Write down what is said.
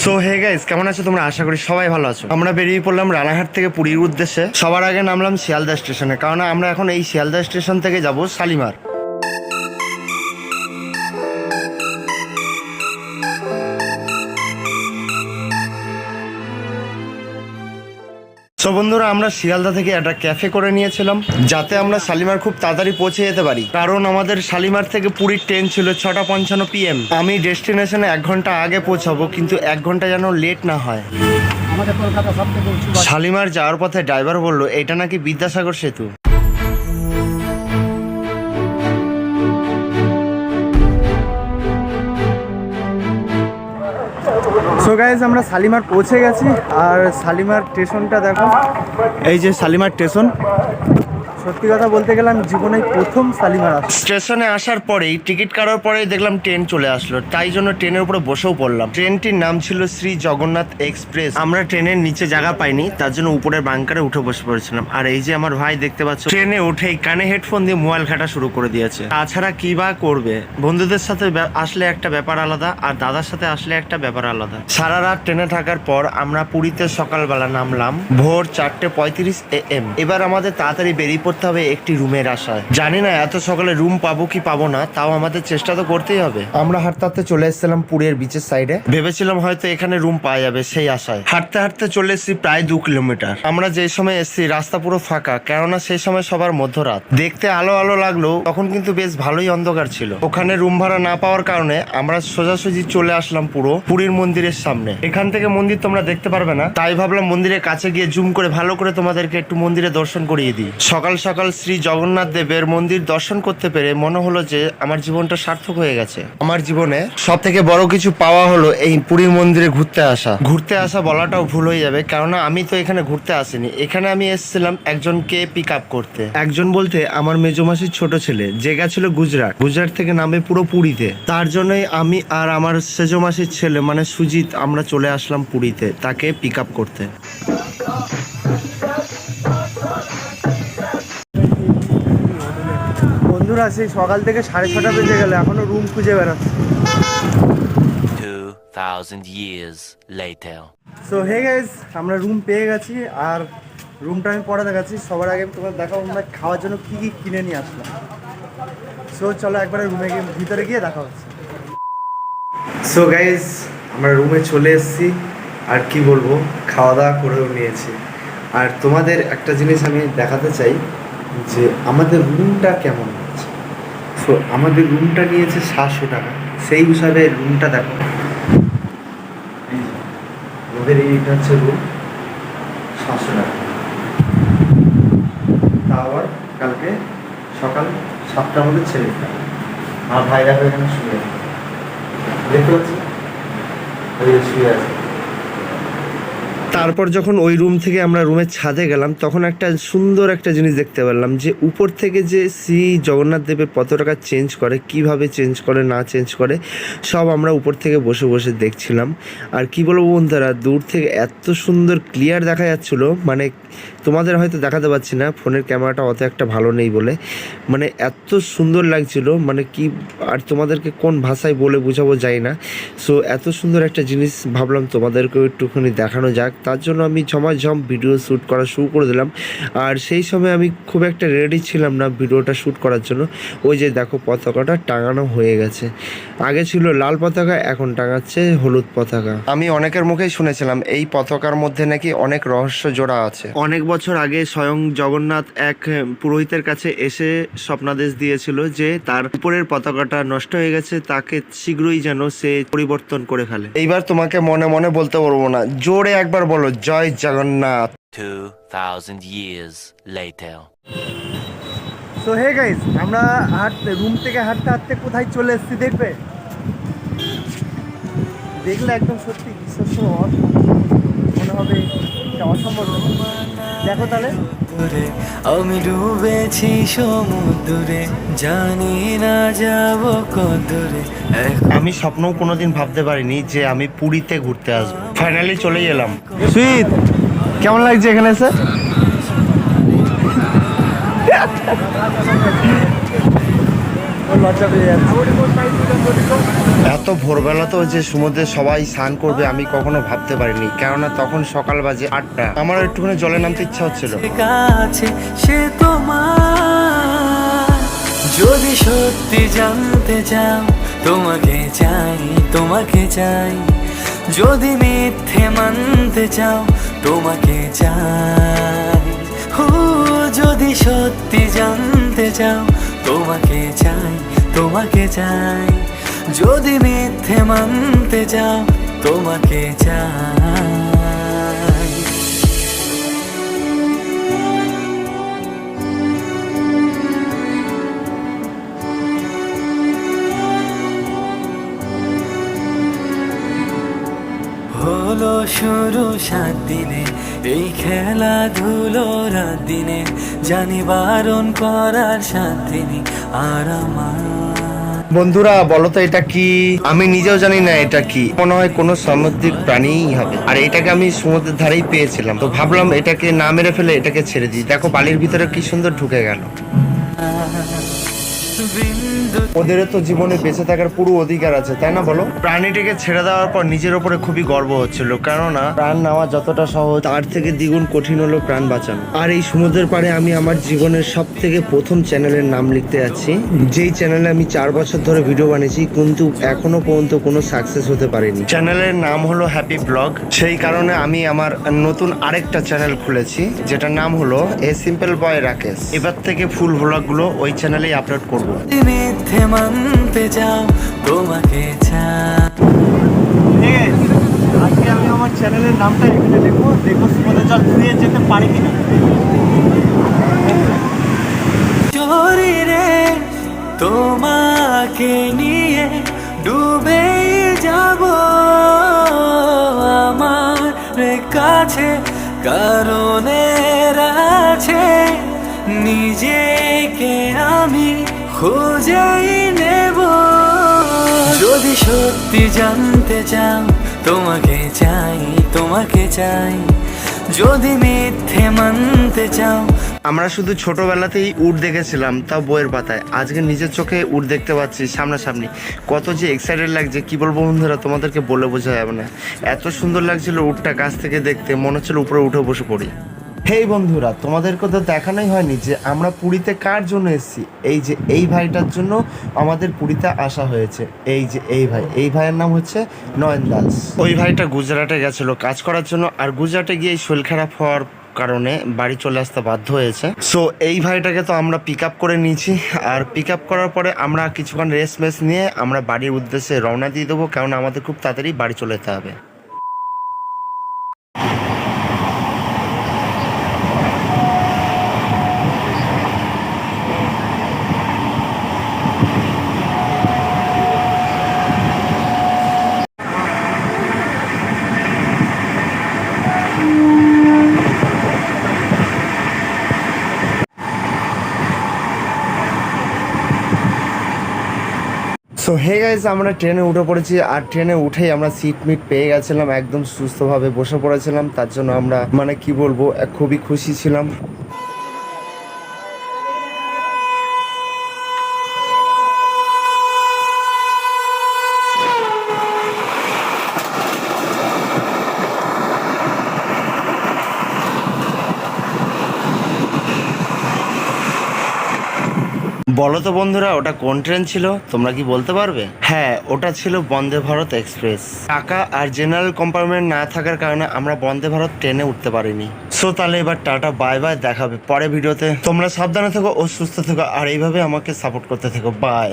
So hey guys, কেমন আছো তোমরা? আশা করি সবাই ভালো আছো। আমরা বেরিয়ে পড়লাম রানাঘাট থেকে পুরীর উদ্দেশ্যে। সবার আগে নামলাম শিয়ালদা স্টেশনে, কারণ আমরা এখন এই শিয়ালদা স্টেশন থেকে যাব শালিমার। সো বন্ধুরা, আমরা শিয়ালদা থেকে একটা ক্যাফে করে নিয়েছিলাম যাতে আমরা শালিমার খুব তাড়াতাড়ি পৌঁছে যেতে পারি, কারণ আমাদের শালিমার থেকে পুরীর ট্রেন ছিল 6:55 PM। আমি ডেস্টিনেশনে 1 ঘন্টা আগে পৌঁছাবো, কিন্তু 1 ঘন্টা যেন লেট না হয়। শালিমার যাওয়ার পথে ড্রাইভার বললো এটা নাকি বিদ্যাসাগর সেতু। সো গাইজ, আমরা শালিমার পৌঁছে গেছি। আর শালিমার স্টেশনটা দেখো, এই যে শালিমার স্টেশন। সত্যি কথা বলতে গেলাম জীবনে প্রথম শালিমার আসা। স্টেশনে আসার পরেই টিকিট কাটার পরেই দেখলাম ট্রেন চলে আসলো, তাই জন্য ট্রেনের উপরে বসেও পড়লাম। ট্রেনটির নাম ছিল শ্রী জগন্নাথ এক্সপ্রেস। আমরা ট্রেনের নিচে জায়গা পাইনি, তার জন্য উপরের বাংকারে উঠে বসে পড়েছিলাম। আর এই যে আমার ভাই দেখতে পাচ্ছ, ট্রেনে উঠেই কানে হেডফোন দিয়ে মোবাইল ঘাটা শুরু করে দিয়েছে। তাছাড়া কি বা করবে, বন্ধুদের সাথে আসলে একটা ব্যাপার আলাদা, আর দাদার সাথে আসলে একটা ব্যাপার আলাদা। সারা রাত ট্রেনে থাকার পর আমরা পুরীতে সকালবেলা নামলাম ভোর 4:35 AM। এবার আমাদের তাড়াতাড়ি বেরিয়ে পড়তে হবে একটি রুমের আশায়। জানি না এত সকালে রুম পাবো কি পাবো না, তাও আমাদের চেষ্টা তো করতেই হবে। আমরা হাঁটতে হাঁটতে চলে এসেছিলাম পুরীর বিচের সাইডে। ভেবেছিলাম হয়তো এখানে রুম পাওয়া যাবে, সেই আশায় হাঁটতে হাঁটতে চলে এসেছি প্রায় 2 কিলোমিটার। আমরা যে সময় এসেছি রাস্তা পুরো ফাঁকা, কেননা সেই সময় সবার মধ্যরাত। দেখতে আলো আলো লাগলো, তখন কিন্তু বেশ ভালোই অন্ধকার ছিল। ওখানে রুম ভাড়া না পাওয়ার কারণে আমরা সোজাসুজি চলে আসলাম পুরো পুরীর মন্দিরের সামনে। এখান থেকে মন্দির তোমরা দেখতে পারবে না, তাই ভাবলাম মন্দিরের কাছে গিয়ে জুম করে ভালো করে তোমাদেরকে একটু মন্দিরে দর্শন করিয়ে দিই। সকাল সকাল শ্রী জগন্নাথ দেবের মন্দির দর্শন করতে পেরে মনে হলো যে আমার জীবনটা সার্থক হয়ে গেছে। আমার জীবনে সব থেকে বড় কিছু পাওয়া হলো এই পুরীর মন্দিরে ঘুরতে আসা বলাটাও ভুল হয়ে যাবে, কেননা আমি তো এখানে ঘুরতে আসিনি। এখানে আমি এসেছিলাম একজনকে পিক আপ করতে। একজন বলতে আমার মেজমাসির ছোট ছেলে, যে গেছিল গুজরাট থেকে নামে পুরো পুরীতে। তার জন্যই আমি আর আমার সেজমাসির ছেলে মানে সুজিত আমরা চলে আসলাম পুরীতে তাকে পিক আপ করতে। বন্ধুরা, সেই সকাল থেকে 6:30 বেজে গেল, এখনো রুম খুঁজে বেড়াচ্ছি। 2000 years later. So hey guys, আমরা রুম পেয়ে গেছি। আর রুমটা আমি পরে দেখাচ্ছি। সবার আগে তোমার দেখাবো আমরা খাওয়ার জন্য কি কি কিনে নিয়ে আসলাম। সো চলো একবারে রুমে গিয়ে ভিতরে গিয়ে দেখা হচ্ছে। সো গাইস, আমরা রুমে চলে এসেছি। আর কি বলবো, খাওয়া দাওয়া করেও নিয়েছি। আর তোমাদের একটা জিনিস আমি দেখাতে চাই যে আমাদের রুমটা কেমন হচ্ছে। সো আমাদের রুমটা নিয়েছে 700 টাকা। সেই হিসাবে রুমটা দেখো, আমাদের এইটা হচ্ছে রুম 700 টাকা। তা আবার কালকে সকাল 7টার মধ্যে ছেড়ে দিতে হবে। আমার ভাই দেখো এখানে শুয়ে আছে, দেখতে পাচ্ছি শুয়ে আছে। তারপর যখন ওই রুম থেকে আমরা রুমের ছাদে গেলাম, তখন একটা সুন্দর একটা জিনিস দেখতে পেলাম যে উপর থেকে যে শ্রী জগন্নাথ দেবের পতাকা চেঞ্জ করে, কিভাবে চেঞ্জ করে না চেঞ্জ করে সব আমরা উপর থেকে বসে বসে দেখছিলাম। আর কি বলবো বন্ধুরা, দূর থেকে এত সুন্দর ক্লিয়ার দেখা যাচ্ছিলো, মানে তোমাদের হয়তো দেখাতে পারছি না, ফোনের ক্যামেরাটা অত একটা ভালো নেই বলে, মানে এত সুন্দর লাগছিল, মানে কি আর তোমাদেরকে কোন ভাষায় বলে বোঝাবো যাই না। সো এত সুন্দর একটা জিনিস ভাবলাম তোমাদেরকেও একটুখানি দেখানো যাক, তার জন্য আমি ঝমাঝম ভিডিও শ্যুট করা শুরু করে দিলাম। আর সেই সময় আমি খুব একটা রেডি ছিলাম না ভিডিওটা শ্যুট করার জন্য। ওই যে দেখো পতাকাটা টাঙানো হয়ে গেছে, আগে ছিল লাল পতাকা, এখন টাঙাচ্ছে হলুদ পতাকা। আমি অনেকের মুখেই শুনেছিলাম এই পতাকার মধ্যে নাকি অনেক রহস্য জোড়া আছে। অনেক বছর আগে স্বয়ং জগন্নাথ এক পুরোহিতের কাছে এসে স্বপ্নাদেশ দিয়েছিল যে তার উপরের পতাকাটা নষ্ট হয়ে গেছে, তাকে শীঘ্রই যেন সে পরিবর্তন করে ফেলে। এইবার তোমাকে মনে মনে বলতে পারবো না, জোরে একবার বলো জয় Jagannath. 2000 years later. So hey guys, আমরা রুম থেকে হাঁটতে হাঁটতে কোথায় চলে এসেছি দেখবে, দেখলে একদম সত্যি বিশ্বাস মনে হবে অসম্ভব। দেখো তাহলে, আমি ডুবেছি সমুদ্রে, জানি না যাব কতদূরে। আমি স্বপ্নও কোনোদিন ভাবতে পারিনি যে আমি পুরীতে ঘুরতে আসবো। ফাইনালি চলে এলাম। সুইট, কেমন লাগছে এখানে এসে? লজ্জা পেয়ে যাচ্ছে। এত ভোরবেলা তো যে সমুদ্রে সবাই স্নান করবে আমি কখনো ভাবতে পারিনি, কেননা তখন সকাল বাজে 8টা। আমার একটুখানি জলে নামতে ইচ্ছা হচ্ছিল। কাছে সে তোমার, যদি সত্যি জানতে চাও তোমাকে চাই, তোমাকে চাই, যদি মিথ্যে মানতে চাও তোমাকে চাই, যদি সত্যি জানতে চাও তোমাকে চাই, তোমাকে চাই, যদি মিথ্যে মানতে চাও তোমাকে চাই। হলো শুরু 7 দিনে এই খেলাধুলো, রাত দিনে জানি বারণ করার সাথে নেই আর আমার। বন্ধুরা বলো তো এটা কি? আমি নিজেও জানি না এটা কি, মনে হয় কোনো সামুদ্রিক প্রাণীই হবে। আর এটাকে আমি সমুদ্রের ধারেই পেয়েছিলাম, তো ভাবলাম এটাকে না মেরে ফেলে এটাকে ছেড়ে দিই। দেখো বালির ভিতরে কি সুন্দর ঢুকে গেল। ওদেরও তো জীবনে বেঁচে থাকার পুরো অধিকার আছে, তাই না বলো? প্রাণীটিকে ছেড়ে দেওয়ার পর নিজের ওপরে খুবই গর্ব হচ্ছিল, কেননা প্রাণ নেওয়া যতটা সহজ তার থেকে দ্বিগুণ কঠিন হলো প্রাণ বাঁচানো। আর এই সমুদ্রের পাড়ে আমি আমার জীবনের সব থেকে প্রথম চ্যানেলের নাম লিখতে যাচ্ছি, যেই চ্যানেলে আমি 4 বছর ধরে ভিডিও বানিয়েছি, কিন্তু এখনো পর্যন্ত কোনো সাকসেস হতে পারিনি। চ্যানেলের নাম হলো হ্যাপি ব্লগ। সেই কারণে আমি আমার নতুন আরেকটা চ্যানেল খুলেছি, যেটার নাম হলো এ সিম্পল বয় রাকেশ। এবার থেকে ফুল ব্লগগুলো ওই চ্যানেলেই আপলোড করব। মিথ্যে মানতে চাও তোমাকে চাই। আজকে আমি আমার চ্যানেলের নামটা এখানে লিখবো, দেখো সমুদ্রে জল ধুয়ে যেতে পারি কিনা। শরীরে তোমাকে নিয়ে ডুবে যাব আমার কাছে, কারণের আছে নিজেকে আমি খুঁজেই নেব, যদি সত্যি জানতে চাও তোমাকে চাই, তোমাকে চাই, যদি মিথ্যে মানতে চাও। আমরা শুধু ছোটবেলাতেই উট দেখেছিলাম, তাও বইয়ের পাতায়। আজকে নিজের চোখে উট দেখতে পাচ্ছি সামনাসামনি, কত যে এক্সাইটেড লাগছে কি বলবো বন্ধুরা, তোমাদেরকে বলে বোঝা যাবে না। এত সুন্দর লাগছিল উটটা কাছ থেকে দেখতে, মনে হচ্ছিল উপরে উঠে বসে পড়ি। হেই বন্ধুরা, তোমাদেরকে তো দেখানোই হয়নি যে আমরা পুরীতে কার জন্য এসেছি। এই যে এই ভাইটার জন্য আমাদের পুরীতে আসা হয়েছে। এই যে এই ভাই, এই ভাইয়ের নাম হচ্ছে নয়ন দাস। ওই ভাইটা গুজরাটে গেছিল কাজ করার জন্য, আর গুজরাটে গিয়ে শরীর খারাপ হওয়ার কারণে বাড়ি চলে আসতে বাধ্য হয়েছে। সো এই ভাইটাকে তো আমরা পিক আপ করে নিয়েছি, আর পিক আপ করার পরে আমরা কিছুক্ষণ রেস্ট মেস নিয়ে আমরা বাড়ির উদ্দেশ্যে রওনা দিয়ে দেবো, কারণ আমাদের খুব তাড়াতাড়ি বাড়ি চলে যেতে হবে। সো হে গাইস, আমরা ট্রেনে উঠে পড়েছি, আর ট্রেনে উঠেই আমরা সিট মিট পেয়ে গেছিলাম, একদম সুস্থভাবে বসে পড়েছিলাম। তার জন্য আমরা মানে কি বলবো, খুবই খুশি ছিলাম। বলো তো বন্ধুরা, ওটা কোন ট্রেন ছিল? তোমরা কি বলতে পারবে? হ্যাঁ, ওটা ছিল বন্দে ভারত এক্সপ্রেস। টাকা আর জেনারেল কম্পার্টমেন্ট না থাকার কারণে আমরা বন্দে ভারত ট্রেনে উঠতে পারিনি। সো তাহলে এবার টাটা বাই বাই, দেখাবে পরে ভিডিওতে। তোমরা সাবধানে থেকো ও সুস্থ থেকো, আর এইভাবে আমাকে সাপোর্ট করতে থেকো। বাই।